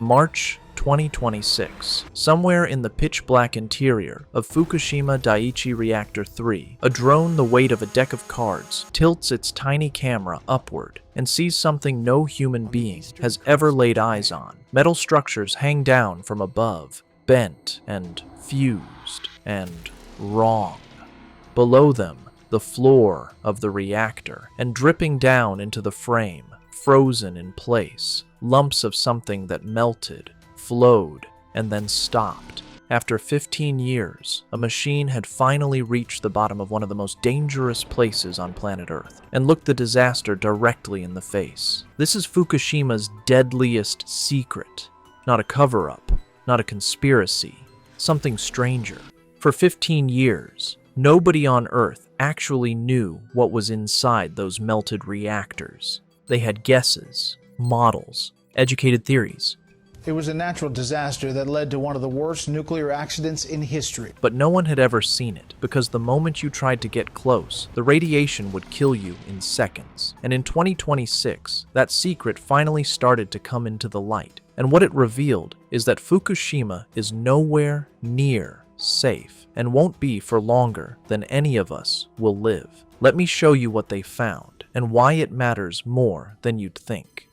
March 2026. Somewhere in the pitch-black interior of Fukushima Daiichi Reactor 3, a drone the weight of a deck of cards tilts its tiny camera upward and sees something no human being has ever laid eyes on. Metal structures hang down from above, bent and fused and wrong. Below them, the floor of the reactor, and dripping down into the frame, frozen in place, lumps of something that melted, flowed, and then stopped. After 15 years, a machine had finally reached the bottom of one of the most dangerous places on planet Earth and looked the disaster directly in the face. This is Fukushima's deadliest secret. Not a cover-up, not a conspiracy, something stranger. For 15 years, nobody on Earth actually knew what was inside those melted reactors. They had guesses, models, educated theories. It was a natural disaster that led to one of the worst nuclear accidents in history. But no one had ever seen it, because the moment you tried to get close, the radiation would kill you in seconds. And in 2026, that secret finally started to come into the light. And what it revealed is that Fukushima is nowhere near safe, and won't be for longer than any of us will live. Let me show you what they found, and why it matters more than you'd think.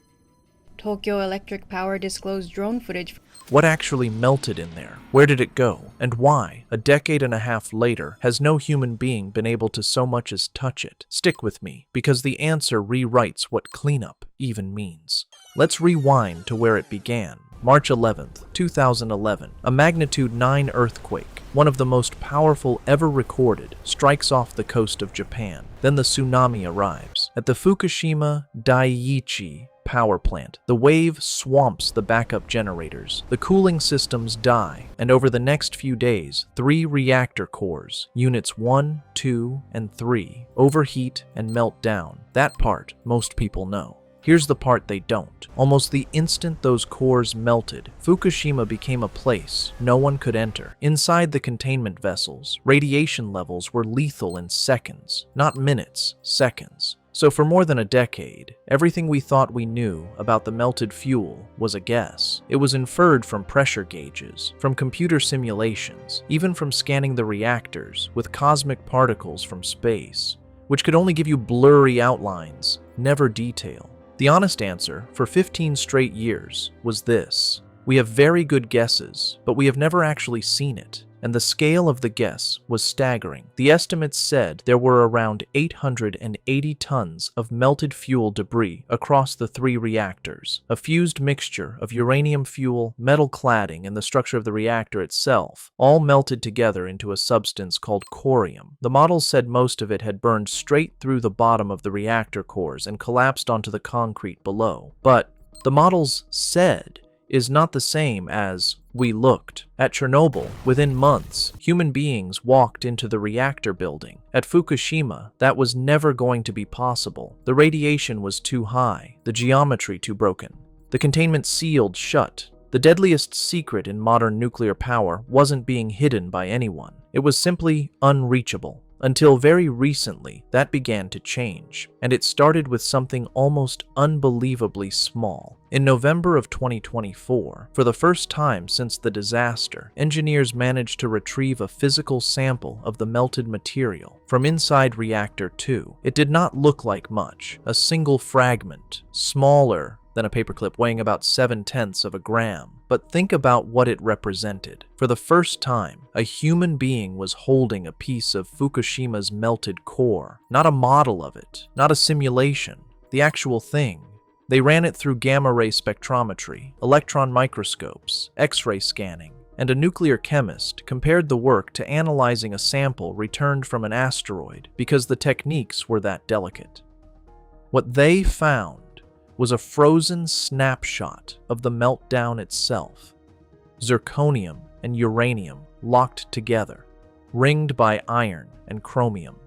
Tokyo Electric Power disclosed drone footage. What actually melted in there? Where did it go? And why, a decade and a half later, has no human being been able to so much as touch it? Stick with me, because the answer rewrites what cleanup even means. Let's rewind to where it began. March 11th, 2011, a magnitude 9 earthquake, one of the most powerful ever recorded, strikes off the coast of Japan. Then the tsunami arrives. At the Fukushima Daiichi power plant, the wave swamps the backup generators, the cooling systems die, and over the next few days, 3 reactor cores, units 1, 2, and 3, overheat and melt down. That part most people know. Here's the part they don't. Almost the instant those cores melted, Fukushima became a place no one could enter. Inside the containment vessels, radiation levels were lethal in seconds, not minutes, seconds. So for more than a decade, everything we thought we knew about the melted fuel was a guess. It was inferred from pressure gauges, from computer simulations, even from scanning the reactors with cosmic particles from space, which could only give you blurry outlines, never detail. The honest answer, for 15 straight years, was this. We have very good guesses, but we have never actually seen it. And the scale of the guess was staggering. The estimates said there were around 880 tons of melted fuel debris across the 3 reactors, a fused mixture of uranium fuel, metal cladding, and the structure of the reactor itself, all melted together into a substance called corium. The models said most of it had burned straight through the bottom of the reactor cores and collapsed onto the concrete below. But the models said is not the same as we looked. At Chernobyl, within months, human beings walked into the reactor building. At Fukushima, that was never going to be possible. The radiation was too high, the geometry too broken, the containment sealed shut. The deadliest secret in modern nuclear power wasn't being hidden by anyone. It was simply unreachable. Until very recently, that began to change, and it started with something almost unbelievably small. In November of 2024, for the first time since the disaster, engineers managed to retrieve a physical sample of the melted material from inside Reactor 2. It did not look like much, a single fragment, smaller than a paperclip, weighing about 7/10 of a gram. But think about what it represented. For the first time, a human being was holding a piece of Fukushima's melted core. Not a model of it, not a simulation, the actual thing. They ran it through gamma-ray spectrometry, electron microscopes, X-ray scanning, and a nuclear chemist compared the work to analyzing a sample returned from an asteroid because the techniques were that delicate. What they found was a frozen snapshot of the meltdown itself. Zirconium and uranium locked together, ringed by iron and chromium.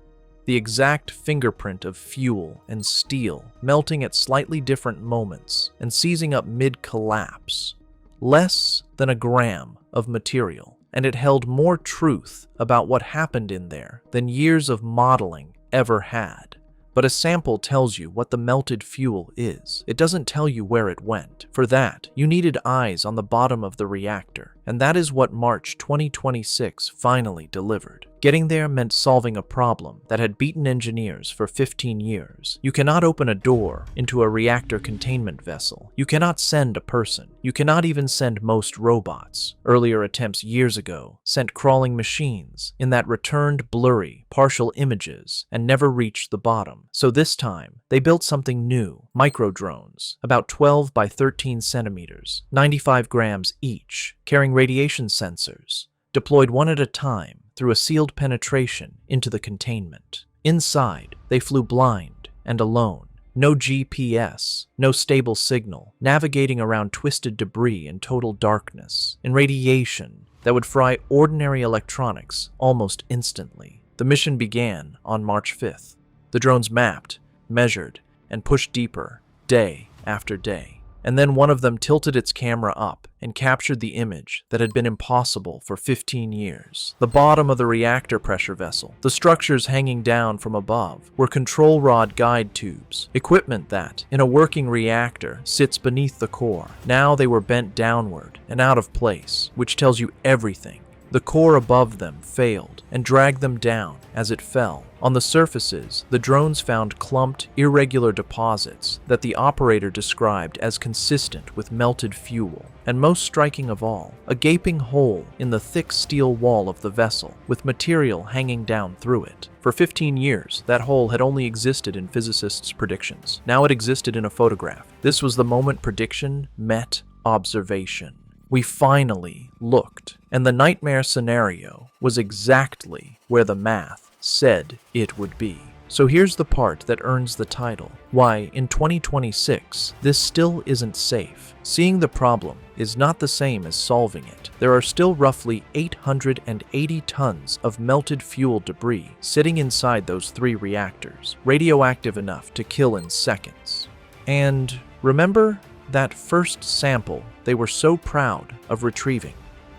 The exact fingerprint of fuel and steel melting at slightly different moments and seizing up mid-collapse. Less than a gram of material, and it held more truth about what happened in there than years of modeling ever had. But a sample tells you what the melted fuel is. It doesn't tell you where it went. For that, you needed eyes on the bottom of the reactor, and that is what March 2026 finally delivered. Getting there meant solving a problem that had beaten engineers for 15 years. You cannot open a door into a reactor containment vessel. You cannot send a person. You cannot even send most robots. Earlier attempts years ago sent crawling machines in that returned blurry, partial images and never reached the bottom. So this time, they built something new, micro-drones, about 12 by 13 centimeters, 95 grams each, carrying radiation sensors, deployed one at a time through a sealed penetration into the containment. Inside, they flew blind and alone. No GPS, no stable signal, navigating around twisted debris in total darkness, in radiation that would fry ordinary electronics almost instantly. The mission began on March 5th. The drones mapped, measured, and pushed deeper, day after day. And then one of them tilted its camera up and captured the image that had been impossible for 15 years. The bottom of the reactor pressure vessel, the structures hanging down from above, were control rod guide tubes, equipment that, in a working reactor, sits beneath the core. Now they were bent downward and out of place, which tells you everything. The core above them failed and dragged them down as it fell. On the surfaces, the drones found clumped, irregular deposits that the operator described as consistent with melted fuel. And most striking of all, a gaping hole in the thick steel wall of the vessel, with material hanging down through it. For 15 years, that hole had only existed in physicists' predictions. Now it existed in a photograph. This was the moment prediction met observation. We finally looked, and the nightmare scenario was exactly where the math said it would be. So here's the part that earns the title. Why, in 2026, this still isn't safe. Seeing the problem is not the same as solving it. There are still roughly 880 tons of melted fuel debris sitting inside those 3 reactors, radioactive enough to kill in seconds. And remember that first sample they were so proud of retrieving?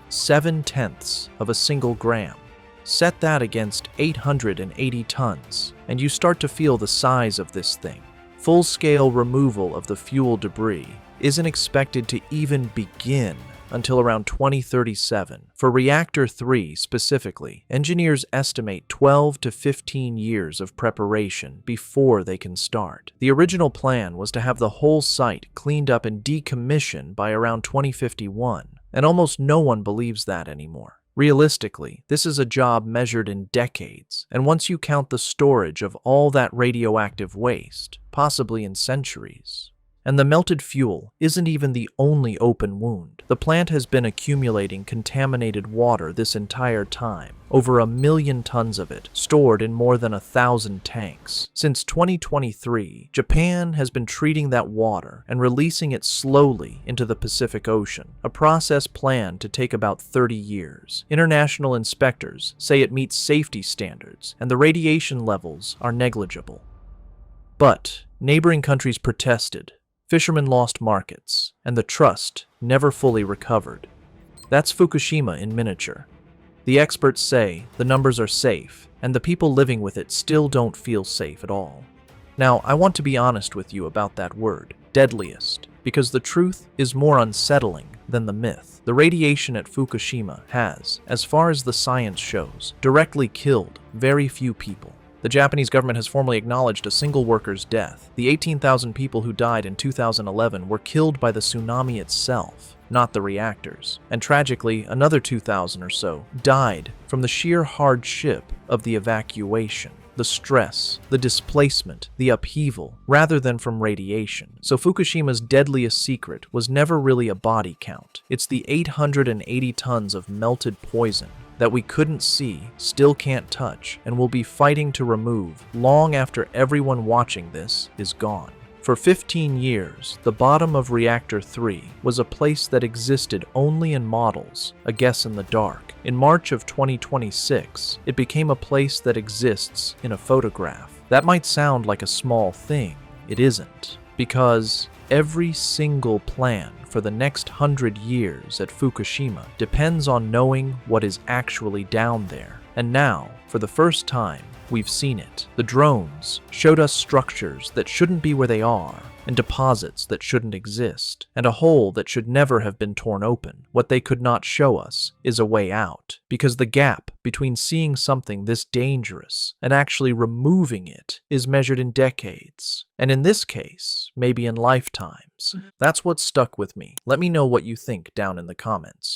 7/10 of a single gram. Set that against 880 tons, and you start to feel the size of this thing. Full-scale removal of the fuel debris isn't expected to even begin until around 2037. For Reactor 3 specifically, engineers estimate 12 to 15 years of preparation before they can start. The original plan was to have the whole site cleaned up and decommissioned by around 2051, and almost no one believes that anymore. Realistically, this is a job measured in decades, and once you count the storage of all that radioactive waste, possibly in centuries. And the melted fuel isn't even the only open wound. The plant has been accumulating contaminated water this entire time, over 1 million tons of it, stored in more than 1,000 tanks. Since 2023, Japan has been treating that water and releasing it slowly into the Pacific Ocean, a process planned to take about 30 years. International inspectors say it meets safety standards, and the radiation levels are negligible. But neighboring countries protested. Fishermen lost markets, and the trust never fully recovered. That's Fukushima in miniature. The experts say the numbers are safe, and the people living with it still don't feel safe at all. Now, I want to be honest with you about that word, deadliest, because the truth is more unsettling than the myth. The radiation at Fukushima has, as far as the science shows, directly killed very few people. The Japanese government has formally acknowledged a single worker's death. The 18,000 people who died in 2011 were killed by the tsunami itself, not the reactors. And tragically, another 2,000 or so died from the sheer hardship of the evacuation, the stress, the displacement, the upheaval, rather than from radiation. So Fukushima's deadliest secret was never really a body count. It's the 880 tons of melted poison that we couldn't see, still can't touch, and will be fighting to remove long after everyone watching this is gone. For 15 years, the bottom of Reactor 3 was a place that existed only in models, a guess in the dark. In March of 2026, it became a place that exists in a photograph. That might sound like a small thing. It isn't, because every single plan for the next 100 years at Fukushima depends on knowing what is actually down there. And now, for the first time, we've seen it. The drones showed us structures that shouldn't be where they are, and deposits that shouldn't exist, and a hole that should never have been torn open. What they could not show us is a way out, because the gap between seeing something this dangerous and actually removing it is measured in decades, and in this case, maybe in lifetimes. That's what stuck with me. Let me know what you think down in the comments.